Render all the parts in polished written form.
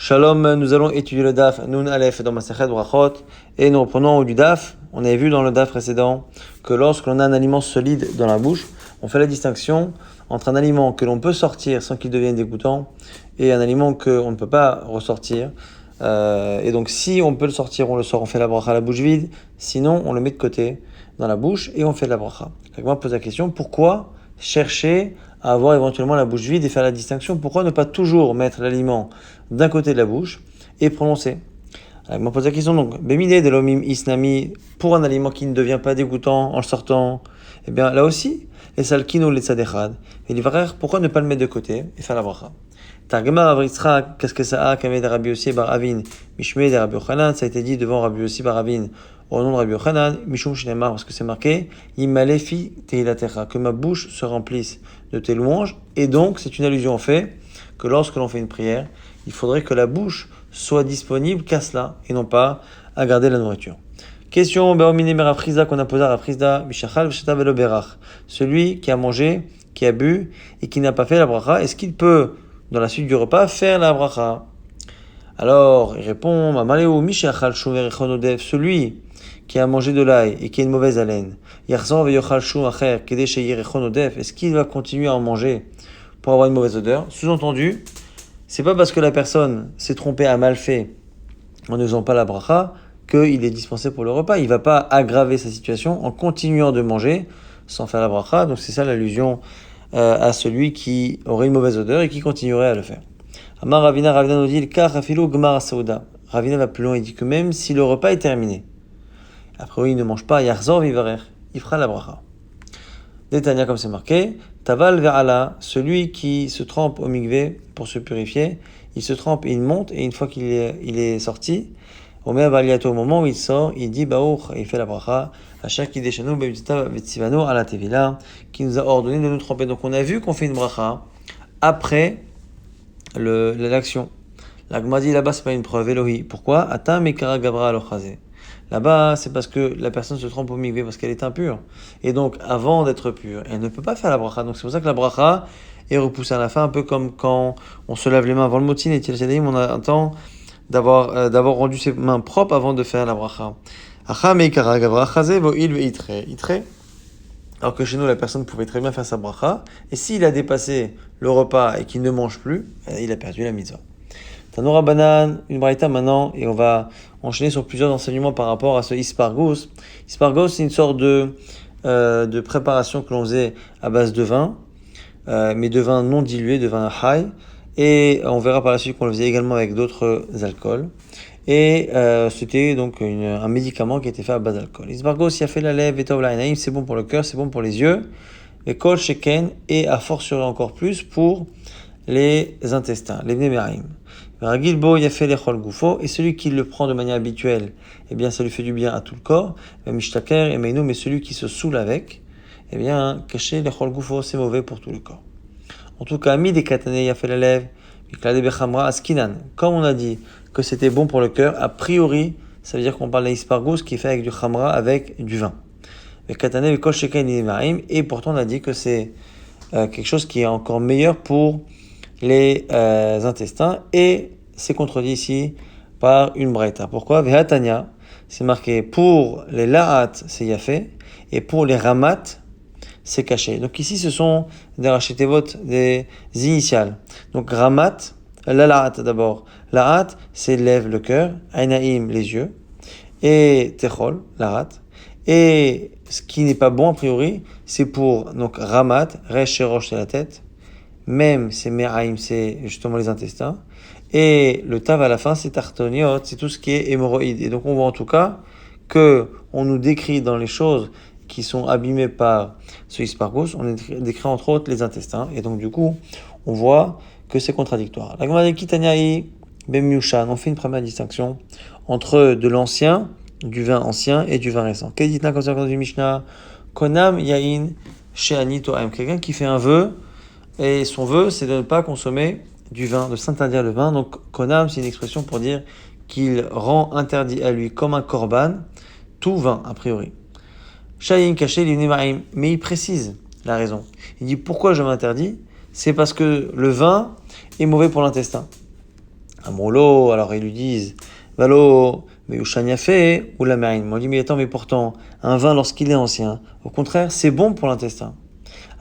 Shalom, nous allons étudier le DAF Nun Aleph dans Masechet Brachot et nous reprenons du DAF. On avait vu dans le DAF précédent que lorsque l'on a un aliment solide dans la bouche, on fait la distinction entre un aliment que l'on peut sortir sans qu'il devienne dégoûtant et un aliment qu'on ne peut pas ressortir. Et donc si on peut le sortir, on le sort, on fait la bracha à la bouche vide, sinon on le met de côté dans la bouche et on fait la bracha. Moi pose la question, pourquoi chercher à avoir éventuellement la bouche vide et faire la distinction? Pourquoi ne pas toujours mettre l'aliment d'un côté de la bouche et prononcer? Alors, je me pose la question donc, Bemide de l'omim isnami, pour un aliment qui ne devient pas dégoûtant en le sortant, eh bien là aussi, les salkino les tzadechad, et l'ivraire, pourquoi ne pas le mettre de côté et faire la bracha? Targema Rav Yitzchak, qu'est-ce que ça a, Kamed Rabbi Yossi bar Avin, Mishme de Rabbi Yochanan, ça a été dit devant Rabbi Yossi bar Avin, au nom de Rabbi Yochanan, Mishum Shnemar, parce que c'est marqué, Yimalefi Tehilatecha, que ma bouche se remplisse de tes louanges, et donc c'est une allusion au fait que lorsque l'on fait une prière, il faudrait que la bouche soit disponible qu'à cela, et non pas à garder la nourriture. Question, Beomine Merafrizda, qu'on a posé à Rafrizda, Bishachal Veshata Velo Berach, celui qui a mangé, qui a bu, et qui n'a pas fait la bracha, est-ce qu'il peut, dans la suite du repas, faire la bracha? Alors, il répond, Mamaleu Mishachal Shuver Echonodev, celui qui a mangé de l'ail et qui a une mauvaise haleine, Yarzor Veyochal Shu Acher, Kedesh Echonodev, est-ce qu'il va continuer à en manger pour avoir une mauvaise odeur? Sous-entendu, c'est pas parce que la personne s'est trompée, a mal fait en ne faisant pas la bracha qu'il est dispensé pour le repas. Il va pas aggraver sa situation en continuant de manger sans faire la bracha. Donc c'est ça l'allusion à celui qui aurait une mauvaise odeur et qui continuerait à le faire. Amar Ravina nous dit Kach Afilu Gmar Sauda. Ravina va plus loin, il dit que même si le repas est terminé, après il ne mange pas, Yarzor Vivarer, il fera la bracha. Détania, comme c'est marqué, Taval Ve'ala, celui qui se trempe au mikvé pour se purifier, il se trempe et il monte, et une fois qu'il est sorti, au moment où il sort, il dit Baour, et il fait la bracha, à chaque idéchano, Betsivano, à la Tevila, qui nous a ordonné de nous tremper. Donc on a vu qu'on fait une bracha après l'action. La Gemara dit là-bas, c'est pas une preuve, Elohi. Pourquoi? Atam Mekara Gabra Alochazé. Là-bas, c'est parce que la personne se trompe au mikvé, parce qu'elle est impure. Et donc, avant d'être pure, elle ne peut pas faire la bracha. Donc, c'est pour ça que la bracha est repoussée à la fin, un peu comme quand on se lave les mains avant le motin et Til Shadaim, on a un temps d'avoir rendu ses mains propres avant de faire la bracha. Alors que chez nous, la personne pouvait très bien faire sa bracha. Et s'il a dépassé le repas et qu'il ne mange plus, il a perdu la mitzvah. Tanora Banan, une braïta maintenant, et on va enchaîner sur plusieurs enseignements par rapport à ce ispargos. Ispargos, c'est une sorte de préparation que l'on faisait à base de vin, mais de vin non dilué, de vin high, et on verra par la suite qu'on le faisait également avec d'autres alcools. Et c'était donc un médicament qui était fait à base d'alcool. Ispargos, il a fait la lèvre, et naïm, c'est bon pour le cœur, c'est bon pour les yeux, les kol sheken, et à fortiori encore plus pour les intestins, les néméraïm. Ragilbo, il a fait l'echol goufo, et celui qui le prend de manière habituelle, eh bien, ça lui fait du bien à tout le corps. Mishtaker et meino, mais celui qui se saoule avec, eh bien, cacher l'echol goufo, c'est mauvais pour tout le corps. En tout cas, ami des katané, il a fait la lèvre, miklade bechamra askinan. Comme on a dit que c'était bon pour le cœur, a priori, ça veut dire qu'on parle d'ispargos qui est fait avec du khamra, avec du vin. Mais katané, le kol sheken et pourtant on a dit que c'est quelque chose qui est encore meilleur pour les intestins, et c'est contredit ici par une braïta. Pourquoi? Vehatania, c'est marqué pour les lahat, c'est yafé, et pour les ramat, c'est caché. Donc ici, ce sont des rachetevot, des initiales. Donc ramat, la lahat d'abord. Lahat, c'est lève le cœur, ainaim, les yeux, et techol, lahat. Et ce qui n'est pas bon a priori, c'est pour donc ramat, resh et roche, c'est la tête. Même c'est meraim, c'est justement les intestins. Et le tav à la fin, c'est tartoniot, c'est tout ce qui est hémorroïde. Et donc on voit en tout cas que on nous décrit dans les choses qui sont abîmées par ce ispargos, on décrit entre autres les intestins. Et donc du coup, on voit que c'est contradictoire. La Gemara de Kitaniaï, Bemiushan, on fait une première distinction entre de l'ancien, du vin ancien et du vin récent. Qu'est-ce dit là comme ça dans du Mishnah? Konam yain she'ani to'am, quelqu'un qui fait un vœu. Et son vœu, c'est de ne pas consommer du vin, de s'interdire le vin. Donc, konam, c'est une expression pour dire qu'il rend interdit à lui, comme un korban, tout vin, a priori. Shayin caché l'inemaim, mais il précise la raison. Il dit, pourquoi je m'interdis? C'est parce que le vin est mauvais pour l'intestin. Amrolo, alors ils lui disent, Valo, mais Ushania fait, ou la marine. On dit, mais attends, mais pourtant, un vin, lorsqu'il est ancien, au contraire, c'est bon pour l'intestin.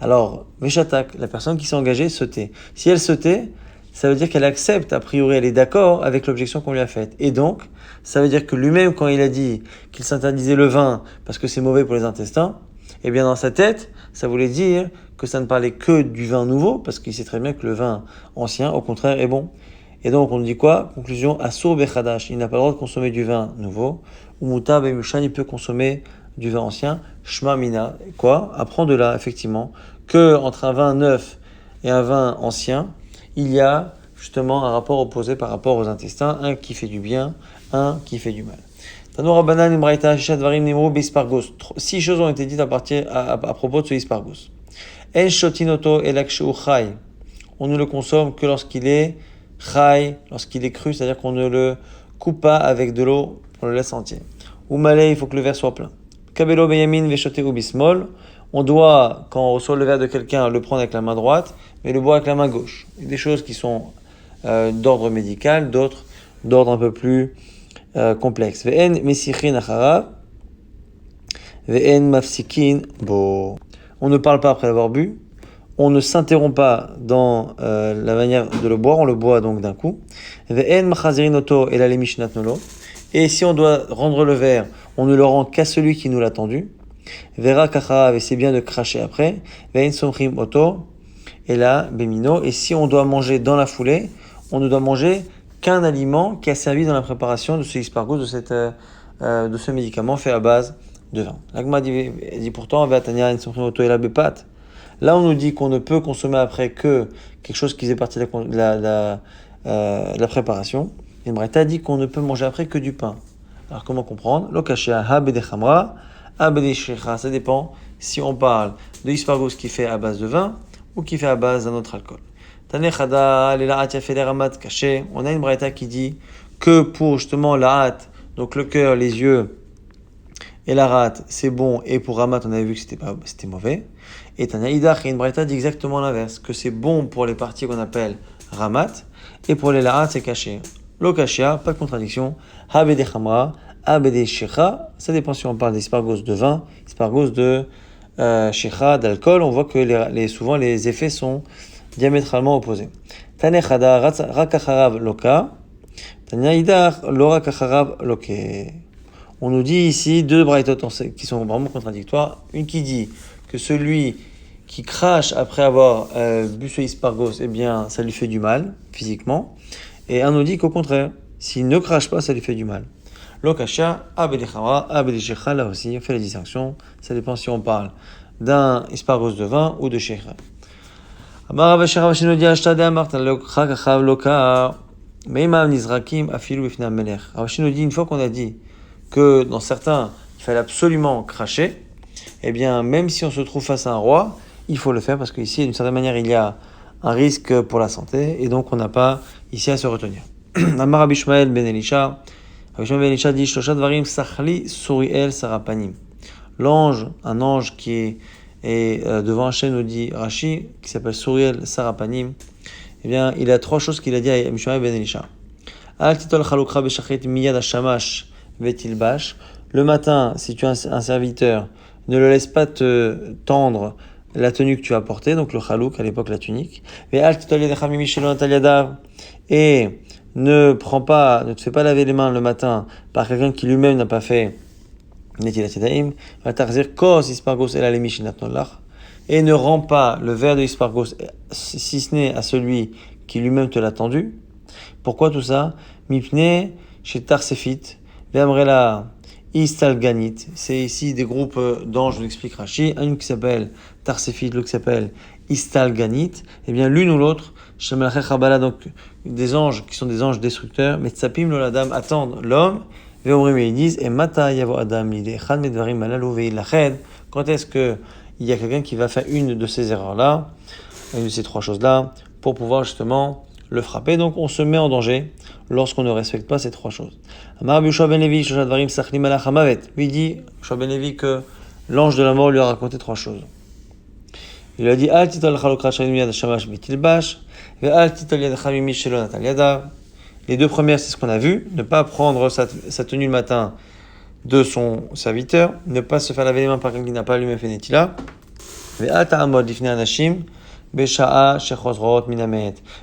Alors, Meshatak, la personne qui s'est engagée, se tait. Si elle se tait, ça veut dire qu'elle accepte, a priori, elle est d'accord avec l'objection qu'on lui a faite. Et donc, ça veut dire que lui-même, quand il a dit qu'il s'interdisait le vin parce que c'est mauvais pour les intestins, eh bien, dans sa tête, ça voulait dire que ça ne parlait que du vin nouveau, parce qu'il sait très bien que le vin ancien, au contraire, est bon. Et donc, on dit quoi? Conclusion, Asur Bechadash, il n'a pas le droit de consommer du vin nouveau. Ou Muta Bemushan, il peut consommer du vin ancien. Shma Mina, quoi? Apprend de là, effectivement, que entre un vin neuf et un vin ancien, il y a justement un rapport opposé par rapport aux intestins, un qui fait du bien, un qui fait du mal. Tanoura Banan Imraïta Shadvarim Nimru Bispargos. 6 choses ont été dites à propos de ce Ispargos. En Shotinoto Elakshu Chai. On ne le consomme que lorsqu'il est chai, lorsqu'il est cru, c'est-à-dire qu'on ne le coupe pas avec de l'eau, on le laisse entier. Ou malais, il faut que le verre soit plein. Kabelo Beyamin Veshote ou Bismol. On doit, quand on reçoit le verre de quelqu'un, le prendre avec la main droite, mais le boire avec la main gauche. Il y a des choses qui sont d'ordre médical, d'autres d'ordre un peu plus complexe. Ve'en mesichin acharav, ve'en mafsikin bo. On ne parle pas après l'avoir bu. On ne s'interrompt pas dans la manière de le boire, on le boit donc d'un coup. Ve'en machazirin oto ela lemishnat nolo. Et si on doit rendre le verre, on ne le rend qu'à celui qui nous l'a tendu. Vera kacharav, et c'est bien de cracher après. Ve'en somchim oto ela bemino. Et si on doit manger dans la foulée, on ne doit manger qu'un aliment qui a servi dans la préparation de ce ispargos, de ce médicament fait à base de vin. L'agma dit pourtant, là on nous dit qu'on ne peut consommer après que quelque chose qui faisait partie de la préparation. Et Braïta dit qu'on ne peut manger après que du pain. Alors comment comprendre? Lokashia habede chamra, habede shecha, ça dépend si on parle de ispargos qui fait à base de vin ou qui fait à base d'un autre alcool. On a une braïta qui dit que pour justement la hâte, donc le cœur, les yeux et la rate, c'est bon, et pour ramat, on avait vu que c'était mauvais. Et Tanya Idach, une braïta dit exactement l'inverse, que c'est bon pour les parties qu'on appelle ramat, et pour les lahat, c'est caché. Lokashia, pas de contradiction. Habede chamra, habede shecha, ça dépend si on parle d'espargos de vin, espargos de shecha, d'alcool. On voit que souvent les effets sont diamétralement opposés. Tane chada rakacharav loka, tanya idach lo rakacharav loke. On nous dit ici deux braïtot qui sont vraiment contradictoires. Une qui dit que celui qui crache après avoir bu ce ispargos, eh bien, ça lui fait du mal physiquement. Et un nous dit qu'au contraire, s'il ne crache pas, ça lui fait du mal. Lokasha, abedechara, abedeshecha, là aussi, on fait la distinction. Ça dépend si on parle d'un ispargos de vin ou de shecha. Ravashi nous dit une fois qu'on a dit que dans certains il fallait absolument cracher, eh bien même si on se trouve face à un roi, il faut le faire parce qu'ici d'une certaine manière il y a un risque pour la santé et donc on n'a pas ici à se retenir. Amar Rabbi Shmuel ben Elisha dit Shlosha dvarim sachli suriel sarapanim. L'ange, un ange qui est devant Hachem, nous dit Rashi, qui s'appelle Suriel Sarapanim, eh bien, il a trois choses qu'il a dit à Mishmael ben Elisha. Al titol chalukra b'shachrit miyad hashamash vetilbash. Le matin, si tu as un serviteur, ne le laisse pas te tendre la tenue que tu as portée, donc le chalouk, à l'époque la tunique. Et al titol yadcha mimi shelo natal yadav. Et ne te fais pas laver les mains le matin par quelqu'un qui lui-même n'a pas fait et ne rend pas le verre de ispargos si ce n'est à celui qui lui-même te l'a tendu. Pourquoi tout ça? Mipne chez Tarsefit, Ve'amrela Istalganit. C'est ici des groupes d'anges, je vous explique Rashi. Un qui s'appelle Tarsefit, l'autre qui s'appelle Istalganit. Eh bien, l'une ou l'autre, donc des anges qui sont des anges destructeurs, mais Tsapim l'oladam attendent l'homme. Et ils disent, quand est-ce qu'il y a quelqu'un qui va faire une de ces erreurs-là, une de ces trois choses-là, pour pouvoir justement le frapper. Donc on se met en danger lorsqu'on ne respecte pas ces trois choses. Lui dit, Yoshua ben Levi, que l'ange de la mort lui a raconté trois choses. Il lui a dit, Les deux premières, c'est ce qu'on a vu. Ne pas prendre sa tenue le matin de son serviteur. Ne pas se faire laver les mains par quelqu'un qui n'a pas lui-même fait Netila.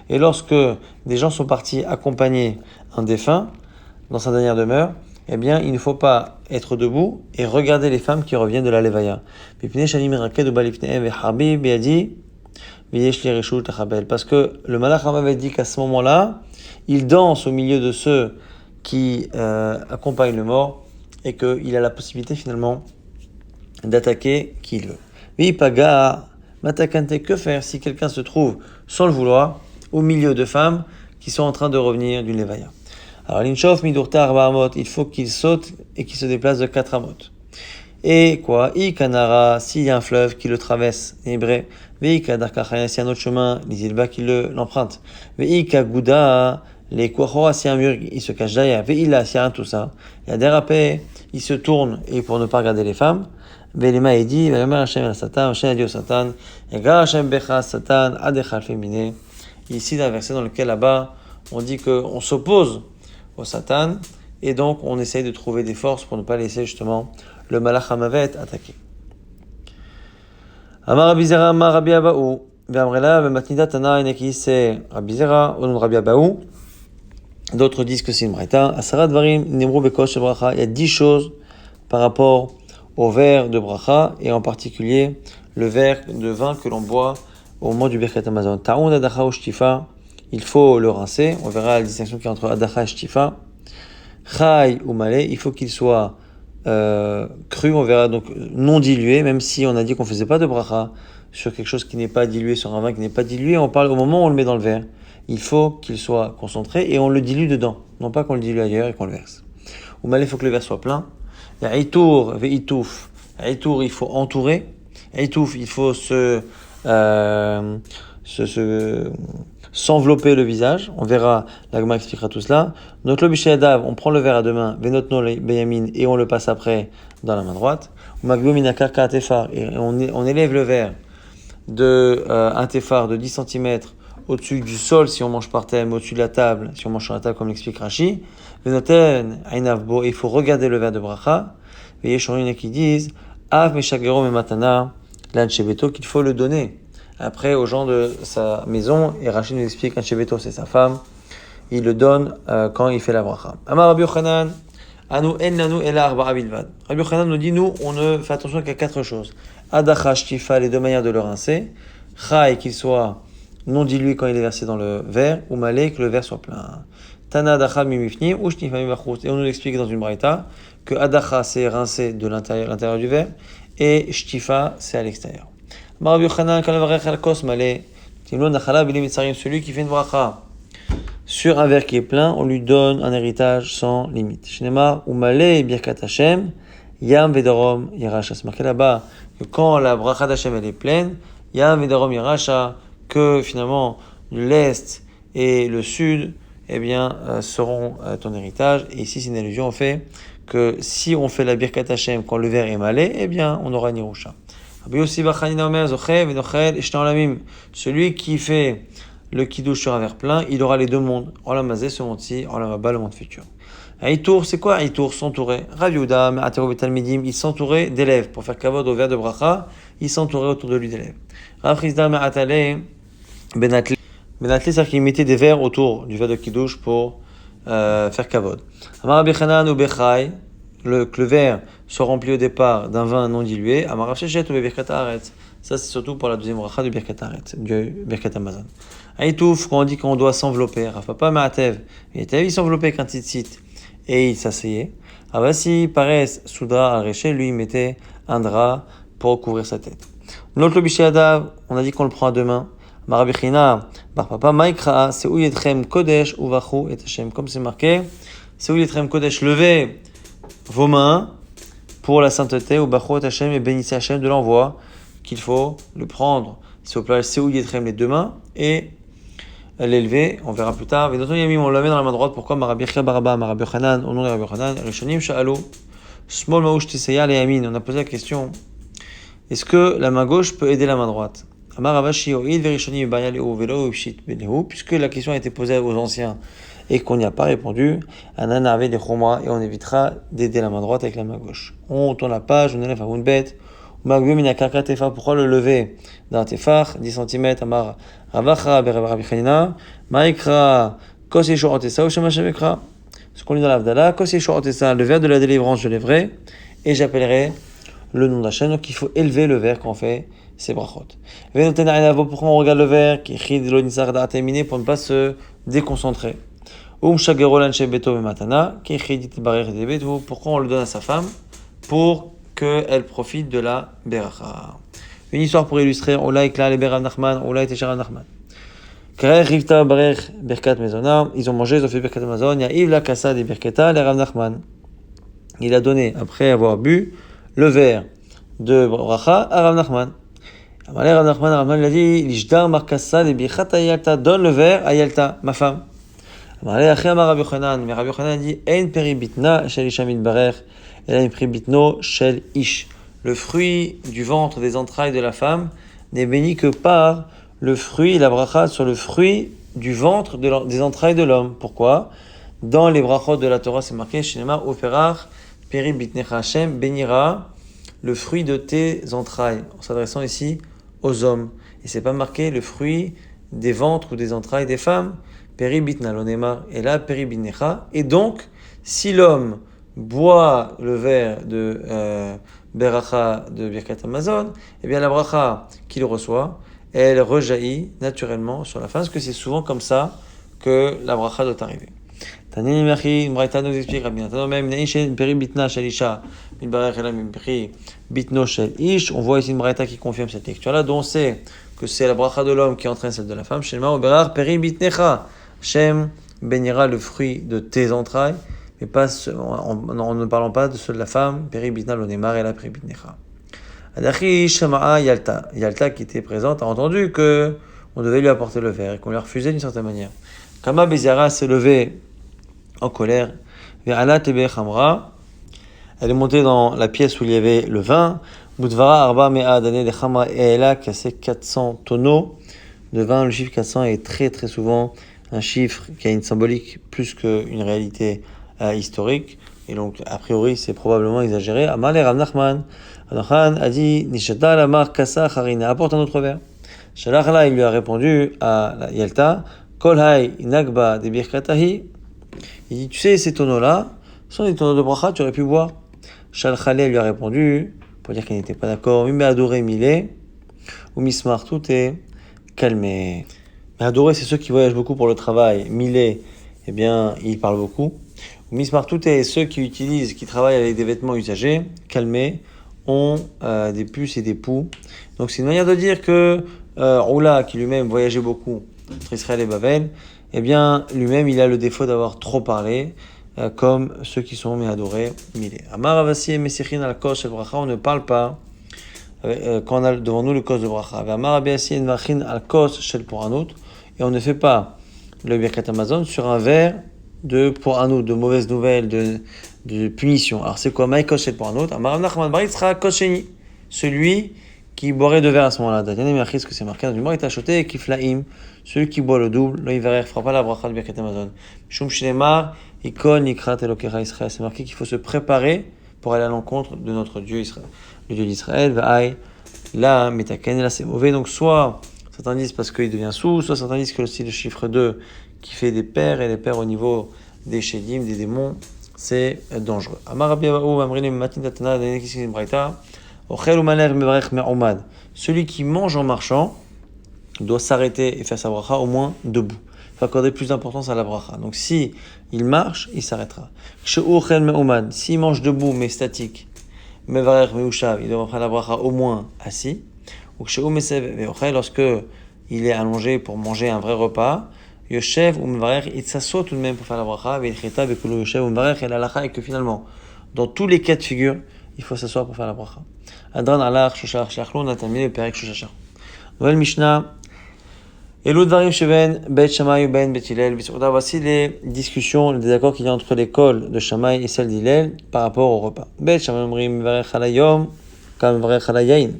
Et lorsque des gens sont partis accompagner un défunt dans sa dernière demeure, eh bien, il ne faut pas être debout et regarder les femmes qui reviennent de la levaya. Parce que le malach m'avait dit qu'à ce moment-là, il danse au milieu de ceux qui accompagnent le mort et qu'il a la possibilité finalement d'attaquer qui il veut. Oui, paga, matakante, que faire si quelqu'un se trouve, sans le vouloir, au milieu de femmes qui sont en train de revenir d'une levaya? Alors, l'inchof midurta arba amot, il faut qu'il saute et qu'il se déplace de 4 amot. Et quoi? Ikanara, s'il y a un fleuve qui le traverse, hébreu. Veika darkachaya, s'il y a un autre chemin, les ilba qui l'empruntent. Veika gouda, les kouachora, s'il y a un mur, il se cache derrière. Veila, s'il y a un tout ça. Il y a des rapés, il se tourne et pour ne pas regarder les femmes. Velema est dit, Velema Hashem el Satan, Hashem a dit au Satan, Ega Hashem becha Satan, adechal féminé. Ici, dans le verset dans lequel là-bas, on dit qu'on s'oppose au Satan et donc on essaye de trouver des forces pour ne pas laisser justement le malach hamavet attaquer. Amar Rabbi Zera, Amar Rabbi Abaou, Ve'amrela, Ve'matnida Tana, Eneki, c'est Rabbi Zera, au nom de Rabbi Abaou. D'autres disent que c'est une braïta. Asara Dvarim, Nemru Bekosh Bracha. Il y a 10 choses par rapport au verre de bracha et en particulier le verre de vin que l'on boit au moment du Birkat Hamazon. Ta'oun Adacha ou Shtifa, il faut le rincer. On verra la distinction qu'il y a entre Adacha et Shtifa. Chai ou Malé, il faut qu'il soit cru, on verra donc non dilué, même si on a dit qu'on faisait pas de bracha sur quelque chose qui n'est pas dilué, sur un vin qui n'est pas dilué, on parle au moment où on le met dans le verre. Il faut qu'il soit concentré et on le dilue dedans, non pas qu'on le dilue ailleurs et qu'on le verse. Ou Malé, il faut que le verre soit plein. Aïtour, ve'itouf. Aïtour, il faut entourer. Aïtouf, il faut s'envelopper le visage. On verra, l'agma expliquera tout cela. Notre l'obishadav, on prend le verre à deux mains, venotno beyamin, et on le passe après dans la main droite. Magbiomina karka tefar, et on élève le verre de un tefar de 10 cm au-dessus du sol si on mange par terre, mais au-dessus de la table si on mange sur la table, comme l'explique Rashi. Venoten ainavbo, il faut regarder le verre de bracha. Et il y en a qui disent av meshagero mematana lan shebeto, qu'il faut le donner après aux gens de sa maison. Et Rashi nous explique qu'un shebeto c'est sa femme, il le donne quand il fait la bracha. Amar Rabbi Yochanan anu en lanu ela arba'a bilvad. Rabbi Yochanan nous dit, nous on ne fait attention qu'à 4 choses: adacha shtifa, les deux manières de le rincer; chai, qu'il soit non dilué quand il est versé dans le verre, ou malé, que le verre soit plein. Tana adacha mimifni ou shtifa mimachut. Et on nous explique dans une braïta que adacha c'est rincer de l'intérieur du verre et shtifa c'est à l'extérieur. Rabbi Yochanan kalavarech al kos malé timlo nachala bilim mitzarim, celui qui fait une bracha sur un verre qui est plein, on lui donne un héritage sans limite. Shnema ou malé birkat Hashem yam vedarom yirasha. C'est marqué là-bas que quand la bracha d'Hashem elle est pleine, yam vedarom yirasha, que finalement l'est et le sud eh bien, seront ton héritage. Et ici, c'est une allusion au fait que si on fait la birkat Hashem quand le verre est malé, eh bien, on aura une Yerusha. Celui qui fait le kiddush sur un verre plein, il aura les deux mondes, Olam Hazeh, ce monde-ci, Olam Haba, le monde futur. Aïtour, c'est quoi Aïtour? S'entourer. Rav Yehuda, Me'atero Betalmidim, il s'entourait d'élèves. Pour faire kavod au verre de bracha, il s'entourait autour de lui d'élèves. Rav Chizda, Me'atale, Benatli, c'est-à-dire qu'il mettait des verres autour du verre de kiddush pour faire kavod. Amar Rabbi Chanan ou Bechai, que le verre soit rempli au départ d'un vin non dilué. Amar Rav Sheshet ou Birkat Haaretz. Ça, c'est surtout pour la deuxième bracha du Birkat Haaretz, du Birkat Hamazon. Aïtouf, quand on dit qu'on doit s'envelopper. Rav Papa Ma'atev, il s'enveloppait qu'un tzitzit et il s'asseyait. Avasi Parès Soudra al-Reché, lui, il mettait un drap pour couvrir sa tête. Notre l'obishadav, on a dit qu'on le prend à deux mains. Marabichina, bar papa maikra, c'est où yetrem kodesh uvachu et Hashem. Comme c'est marqué, c'est où yetrem kodesh, levez vos mains pour la sainteté, uvachu et Hashem, et bénissez Hashem. De l'envoi qu'il faut le prendre. C'est au plage, c'est où yetrem, les deux mains, et l'élever, on verra plus tard. Et d'autres yamim, on le met dans la main droite. Pourquoi Marabichia baraba, Marabichanan, au nom de Marabichanan, Rishonim sha'alo, small maush tiseya le yamin. On a posé la question, est-ce que la main gauche peut aider la main droite? Puisque la question a été posée aux anciens et qu'on n'y a pas répondu, Ananarve de Chomra, et on évitera d'aider la main droite avec la main gauche. On tourne la page, on élève à une bête. Pourquoi le lever d'un tefar, 10 cm, Amar Ravacha, Rabbi Chanina, Maikra, Kosesho Otesa, Oshemashemekra. Ce qu'on lit dans l'Avdala, Kosesho Otesa, le verre de la délivrance, je lèverai, et j'appellerai le nom d'Hachem. Donc il faut élever le verre quand on fait ces brachot. Pourquoi on regarde le verre, pour ne pas se déconcentrer. Pourquoi on le donne à sa femme? Pour qu'elle profite de la beracha. Une histoire pour illustrer. Ola ikla le berav Nachman, Ola et Shara Nachman. Kareh rivta barech berkat mezona. Ils ont mangé, ils ont fait berkat mazon. Ya'iv la kasa de berketa le Rav Nachman. Il a donné, après avoir bu, le verre de bracha à Rav Nachman. Amalé Rav Nachman, il a dit, l'ishdar markasa de birchat ayalta. Donne le verre à Yalta, ma femme. Amalé achri amar Rabbi Yochanan. Mais Rabbi Yochanan a dit, ein peribitna shel isha mitbarech. Elle a une pribitno shel ish. Le fruit du ventre, des entrailles de la femme, n'est béni que par le fruit, la bracha sur le fruit du ventre des entrailles de l'homme. Pourquoi? Dans les brachot de la Torah, c'est marqué, Shinema oferach peribitnecha Hashem bénira le fruit de tes entrailles, en s'adressant ici aux hommes. Et c'est pas marqué le fruit des ventres ou des entrailles des femmes, peribitna l'onema, et là peribitnecha. Et donc, si l'homme boit le verre de beracha de Birkat Hamazon, eh bien la bracha qu'il reçoit, elle rejaillit naturellement sur la fin, parce que c'est souvent comme ça que la bracha doit arriver. Tanini Mechi, une braïta nous explique, Rabbi Nathan, même Neishen Peri Bitna Shel Isha, Milbarech Elam Peri Bitno Shel Ish. On voit ici une braïta qui confirme cette lecture-là, dont on sait que c'est la bracha de l'homme qui entraîne celle de la femme. Shema Oberar Peri Bitnecha, Shem bénira le fruit de tes entrailles. Mais pas en ne parlant pas de ceux de la femme, Peribitna l'onemar et la Peribitnecha. Adachi Shama'a Yalta. Yalta qui était présente a entendu que on devait lui apporter le verre et qu'on lui a refusé d'une certaine manière. Kama Beziara s'est levée en colère. Ve'ala Tebe Chamra. Elle est montée dans la pièce où il y avait le vin. Budvara Arba Mea Dane de Chamra et elle a cassé 400 tonneaux de vin. Le chiffre 400 est très très souvent un chiffre qui a une symbolique plus qu'une réalité historique, et donc a priori c'est probablement exagéré. Amalé Rav Nachman, Nachman a dit Nishata la mar kasa harina, apporte un autre verre. Shalachla, il lui a répondu à la Yalta, Kol hay nagba de birkatahi. Il dit, tu sais, ces tonneaux-là sont des tonneaux de bracha, tu aurais pu boire. Shalchale lui a répondu, pour dire qu'il n'était pas d'accord, mais adoré milé, ou mismar, tout est calmé. Mais adoré, c'est ceux qui voyagent beaucoup pour le travail. Milé, eh bien, il parle beaucoup. Mismartout et ceux qui travaillent avec des vêtements usagés, calmés, ont des puces et des poux. Donc c'est une manière de dire que Oula, qui lui-même voyageait beaucoup entre Israël et Babel, eh bien lui-même il a le défaut d'avoir trop parlé, comme ceux qui sont adorés, milés. Amar Avasi et Messichin al Kos shel Bracha, on ne parle pas quand on a devant nous le Kos de Bracha. Amar Avasi et Machin al Kos shel Poranut, et on ne fait pas le Birkat Hamazon sur un verre pour un autre, de mauvaises nouvelles, de punition. Alors c'est quoi? Maïkoshet pour un autre. Amarav Nachman Barit sera Kosheni, celui qui boirait deux verres à ce moment-là. Daniel Merchis, que c'est marqué dans du mot, est acheté et Kiflaim, celui qui boit le double, là il ne fera pas la bracha de Birkat Hamazon. Shum Shinemar, Ikon Ikrat Elokera Israël. C'est marqué qu'il faut se préparer pour aller à l'encontre de notre Dieu Israël, le Dieu d'Israël. Vaï, là, Metaken, là c'est mauvais. Donc soit certains disent parce qu'il devient sous, soit certains disent que aussi le chiffre 2 qui fait des paires, et les paires au niveau des Shedim, des démons, c'est dangereux. Celui qui mange en marchant doit s'arrêter et faire sa bracha au moins debout. Il faut accorder plus d'importance à la bracha. Donc si il marche, il s'arrêtera. S'il mange debout mais statique, il devra faire la bracha au moins assis. Lorsque il est allongé pour manger un vrai repas, Yoshev ou Mvarech, il s'assoit tout de même pour faire la bracha, Vecheta, Vekulu Yoshev ou Mvarech, et la lacha, et que finalement, dans tous les cas de figure, il faut s'asseoir pour faire la bracha. Adran alach, Shoshach, Shachlo, on a terminé le Perek Shoshach. Nouvelle Mishnah. Elou Dvarim Sheben, Bet Shammai, Ben Bet Hillel, Bisouda. Voici les discussions, les désaccords qu'il y a entre l'école de Shammai et celle d'Hillel par rapport au repas. Bet Shammai Omrim, Mvarech Halayom, Kam Mvarech Halayain.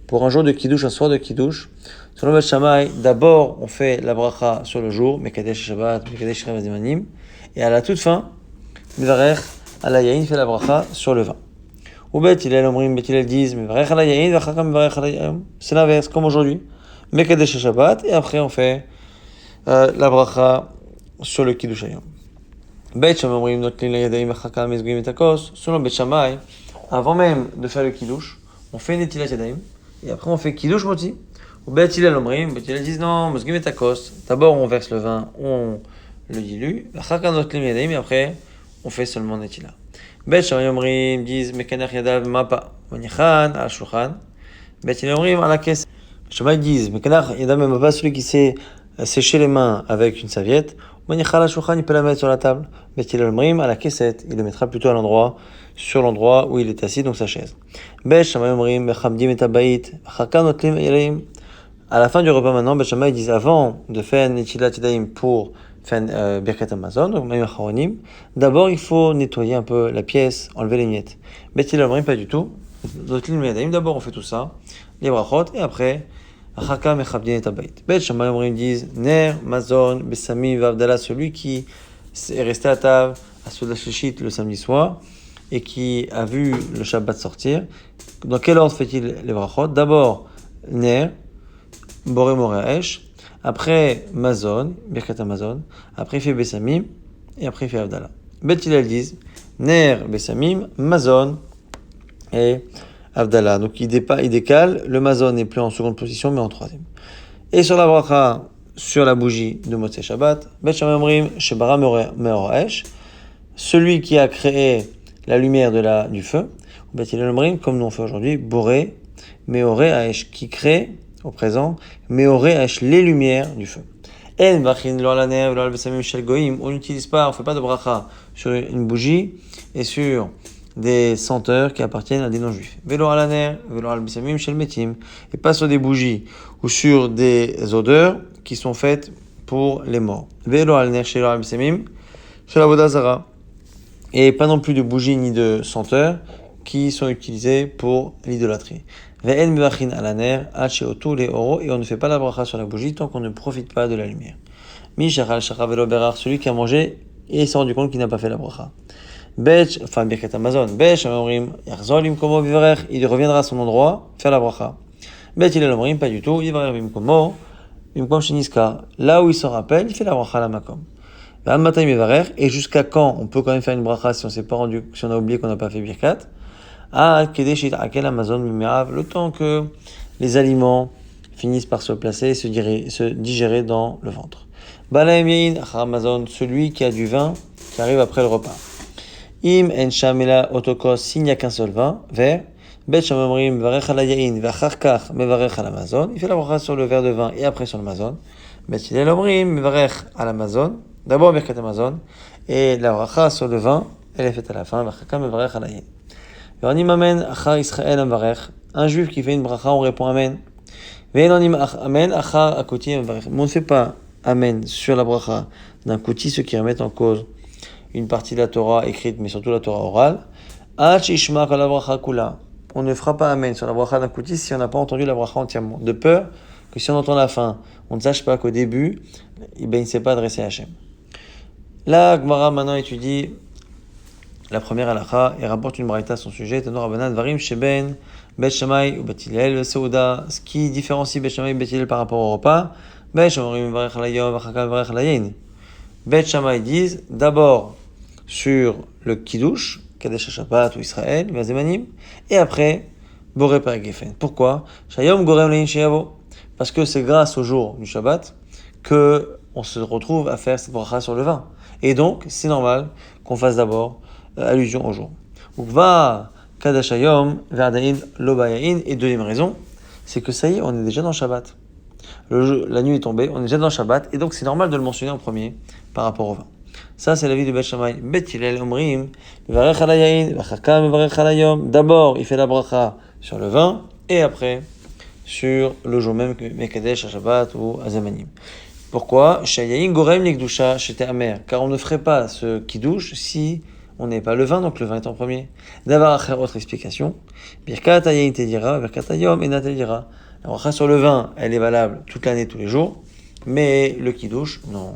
Pour un jour de Kiddush, un soir de Kiddush, Selon Bet Shammai, d'abord on fait la bracha sur le jour, Mekadesh Shabbat, Mekadesh Shrev Zemanim, et à la toute fin, Mivarech ala yain fait la bracha sur le vin. Ou Bet Hillel Omrim, Bet Hillel disent, Mivarech ala yain, Vachakam Mivarech ala yain. C'est l'inverse, comme aujourd'hui. Mekadesh Shabbat, et après on fait la bracha sur le Kiddush Hayom. Bet Shammai Omrim, Notlin la Yadayim, Vachakam Mezguim et Takos. Selon Bet Shammai, avant même de faire le Kiddush, on fait Netilat Yadayim, et après on fait Kiddush Moti. Ou Bet Hillel Omrim, Bet Hillel disent non, Mezguim et Takos. D'abord on verse le vin, on le dilue, Vachakam Notlin Yadayim, et après on fait seulement Netilat. Bet Shammai Omrim disent Mekaner Yadav Mapa, Manichan, al Shulchan. Bet Hillel Omrim à la caisse. Shammai disent Mekaner Yadav Mapa, celui qui sait sécher les mains avec une serviette. Manichan al Shulchan, il peut la mettre sur la table. Bet Hillel Omrim à la caissette, il le mettra plutôt à l'endroit, sur l'endroit où il est assis, donc sa chaise. Bet Shammai Omrim Mechamdim et Abayit, Vachakam Notlim Yadayim. À la fin du repas maintenant, Bet Shammai disent avant de faire Netilat Yadayim pour faire Birkat Hamazon, donc même Acharonim, d'abord il faut nettoyer un peu la pièce, enlever les miettes. Bet Hillel Omrim pas du tout. Notlim Yadayim, d'abord on fait tout ça, les brachot, et après Achakam Mechabdin et Abayit. Bet Shammai Omrim disent Ner, Mazon, Bessamim, Vavdala, celui qui est resté à table à Souda Shishit le samedi soir et qui a vu le Shabbat sortir. Dans quel ordre fait-il les brachot? D'abord Ner, Boré Moraesh, après Mazon, Birkat Hamazon, après il fait Bessamim, et après il fait Avdala. Bet Hillel disent Ner, Bessamim, Mazon et Avdala. Donc il décale, le Mazon n'est plus en seconde position mais en troisième. Et sur la bracha, sur la bougie de Motzei Shabbat, Bet Shammai Omrim, Shebara Meoraesh, celui qui a créé la lumière du feu, Bet Hillel Omrim, comme nous on fait aujourd'hui, Boré Meoraesh, qui crée au présent, Meoraesh, les lumières du feu. On n'utilise pas, on ne fait pas de bracha sur une bougie et sur des senteurs qui appartiennent à des non-juifs. Et pas sur des bougies ou sur des odeurs qui sont faites pour les morts. Et pas non plus de bougies ni de senteurs qui sont utilisées pour l'idolâtrie. Et on ne fait pas la bracha sur la bougie tant qu'on ne profite pas de la lumière. Celui qui a mangé et s'est rendu compte qu'il n'a pas fait la bracha. Birkat Hamazon. Il reviendra à son endroit, faire la bracha. Bet Hillel Omrim, pas du tout. Là où il se rappelle, il fait la bracha à la makom. Et jusqu'à quand on peut quand même faire une bracha si on s'est pas rendu, si on a oublié qu'on n'a pas fait Birkat? Le temps que les aliments finissent par se placer et se digérer dans le ventre. Celui qui a du vin qui arrive après le repas. Im en shamela otokos, s'il n'y a qu'un seul vin, vert. Bet Shammai Omrim mevarech ala yain v'acharkach mevarech ala mazon. Il fait la bracha sur le verre de vin et après sur le mazon. Bet Hillel Omrim mevarech ala mazon. D'abord Birkat Hamazon et la bracha sur le vin, elle est faite à la fin. V'acharkach mevarech ala yain. Un juif qui fait une bracha, on répond Amen. Mais on ne fait pas Amen sur la bracha d'un kouti, ceux qui remettent en cause une partie de la Torah écrite, mais surtout la Torah orale. On ne fera pas Amen sur la bracha d'un kouti si on n'a pas entendu la bracha entièrement. De peur que si on entend la fin, on ne sache pas qu'au début, il ne s'est pas adressé à Hachem. Là, Gemara maintenant étudie la première halakha et rapporte une braïta à son sujet. Tanur Rabbanan Dvarim Sheben Bet Shammai ou Bet Hillel Seuda. Ce qui différencie Bet Shammai et Bet Hillel par rapport au repas. Bet Shammai Mevarech ala yom v'achaka Mevarech ala yain. Bet Shammai disent d'abord sur le Kiddush, Kadesh Shabbat ou Israël, Vazemanim, et après Boré Perek Geffen. Pourquoi? Shayom Gorem Lein Sheyavo. Parce que c'est grâce au jour du Shabbat que on se retrouve à faire cette bracha sur le vin. Et donc c'est normal qu'on fasse d'abord allusion au jour. Ukva kadashayom verdain lobayain. Et deuxième raison, c'est que ça y est, on est déjà dans Shabbat. La nuit est tombée, on est déjà dans Shabbat, et donc c'est normal de le mentionner en premier par rapport au vin. Ça, c'est l'avis de Bet Shammai. Bet Hillel Omrim, mevarech ala yain, v'achaka mevarech ala yom. D'abord, il fait la bracha sur le vin, et après sur le jour même, Mekadesh, Shabbat ou Azamanim. Pourquoi? Shayayin gorem l'ikdusha, j'étais amer. Car on ne ferait pas ce kiddush si on n'est pas le vin, donc le vin est en premier. D'avoir autre explication. Birkat hayayin tedira, birkat hayom enat tedira. La bracha sur le vin, elle est valable toute l'année, tous les jours, mais le kiddush, non.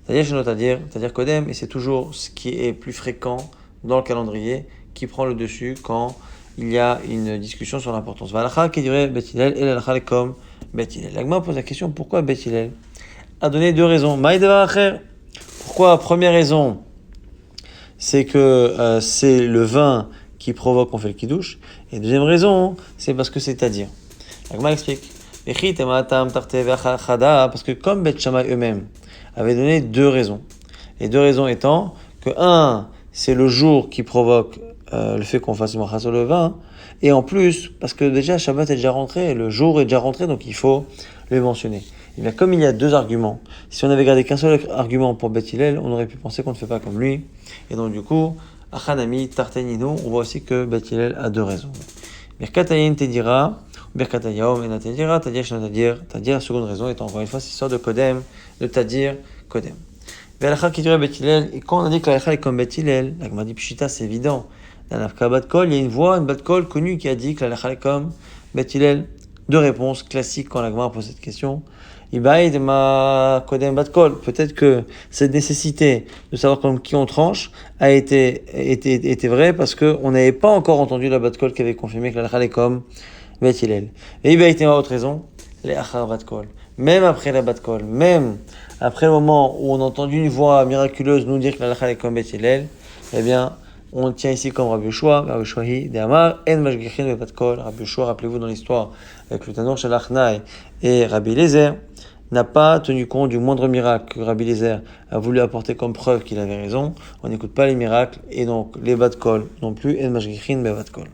C'est-à-dire kodem, et c'est toujours ce qui est plus fréquent dans le calendrier qui prend le dessus quand il y a une discussion sur l'importance. Valacha qui dirait Bet Hillel et l'alacha comme Bet Hillel. L'agma pose la question pourquoi Bet Hillel a donné deux raisons. Pourquoi? Première raison, c'est que c'est le vin qui provoque qu'on fait le kiddush. Et deuxième raison, c'est parce que c'est à dire. L'agma explique. Parce que comme Bet Shammai eux-mêmes avaient donné deux raisons. Les deux raisons étant que un, c'est le jour qui provoque le fait qu'on fasse une bracha sur le vin, et en plus, parce que déjà Shabbat est déjà rentré, le jour est déjà rentré, donc il faut le mentionner. Et bien comme il y a deux arguments, si on avait gardé qu'un seul argument pour Beth Hillel, on aurait pu penser qu'on ne fait pas comme lui, et donc du coup, Achanami, Tartenino, on voit aussi que Beth Hillel a deux raisons. Birkatayin Tedira, Birkatayom, et Tedira, Tadir, Tadir, seconde raison étant encore une fois, c'est histoire de Kodem, de Tadir, Kodem. Et quand on a dit que la halakha est comme Beth Hillel, la Gemara dit Pshita, c'est évident. Dans la bat kol, il y a une voix, une bat kol connue qui a dit que la halakha est comme Beth Hillel. Deux réponses classiques quand la Gemara pose cette question. Ibaïd ma kodem bat kol. Peut-être que cette nécessité de savoir comme qui on tranche a été vraie parce qu'on n'avait pas encore entendu la bat kol qui avait confirmé que la halakha est comme Beth Hillel. Et Ibaïd ma autre raison, les achar bat kol. Même après la bat kol, même après le moment où on a entendu une voix miraculeuse nous dire que la halakha est comme Beth Hillel, eh bien, on tient ici comme Rabbi Yoshua hi de Amar, en mashgichin be bat kol. Rabbi Yoshua, rappelez-vous dans l'histoire avec le Tanur Shalach Nai et Rabbi Eliezer, n'a pas tenu compte du moindre miracle que Rabbi Eliezer a voulu apporter comme preuve qu'il avait raison. On n'écoute pas les miracles et donc les bat kol non plus, en mashgichin be bat kol.